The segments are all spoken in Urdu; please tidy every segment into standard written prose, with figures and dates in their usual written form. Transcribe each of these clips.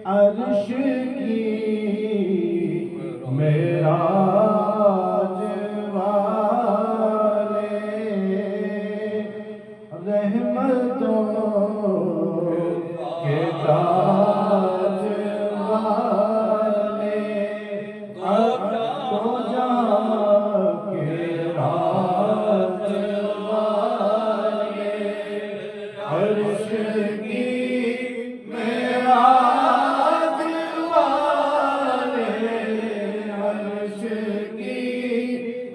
عرش کی معراج والے رحمتوں کے تاج والے دو جہاں کے راج والے عرش کی معراج والے عرش کی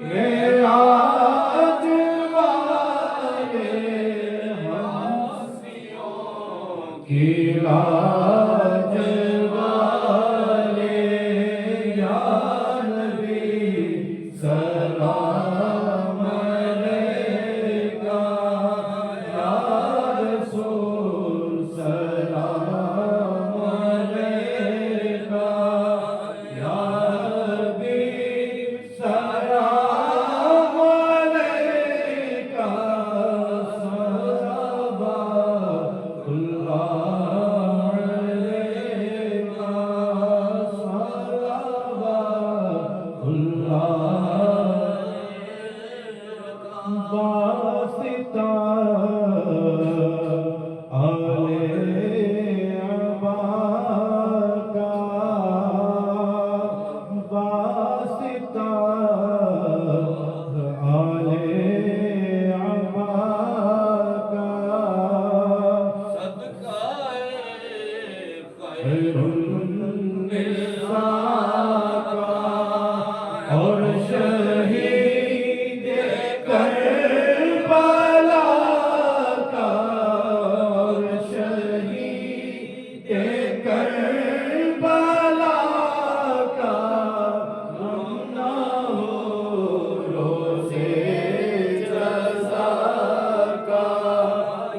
معراج والے ہنسیوں کی لاج والے یا نبی سلام علیکہ یا رسول سلام علیکہ یا حبیب سلام علیکہ صلوات اللہ علیکہ صلوات اللہ واسطہ اور شہید کربلا کا اور شہید کربلا کا غم نہ ہو روزے جزا کا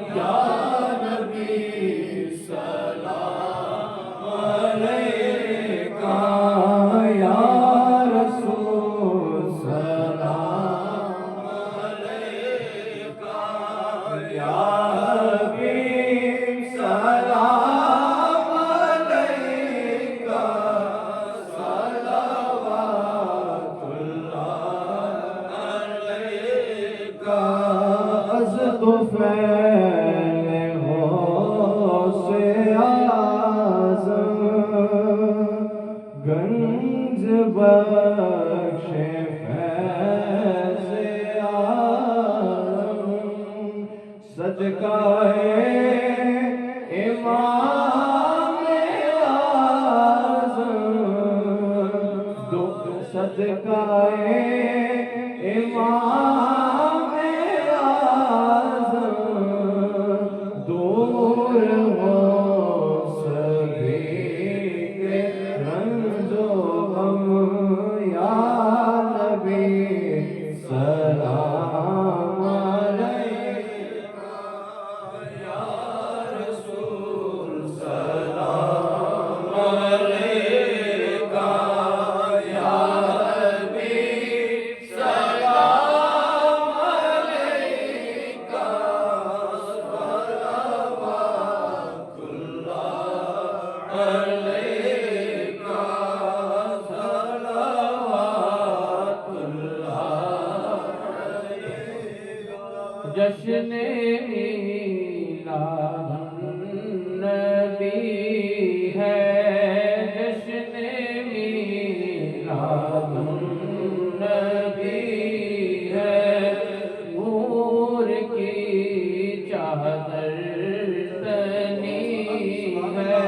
یا نبی سلام علیکہ یا رسول سلام علیکہ یا حبیب سلام علیکہ صلوات اللہ علیکہ از طفیل غوث اعظم گنج بخش فیض عالم صدقہ امام اعظم صدقہ امام اعظم دور ہو سبھی کے رنج و غم یا نبی سلام علیکہ یا رسول سلام علیکہ یا حبیب سلام علیکہ صلوات اللہ علیکہ صلوات اللہ علیکہ جشن میلاد النبی ہے جشن میلاد النبی ہے نور کی چادر تنی ہے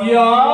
یا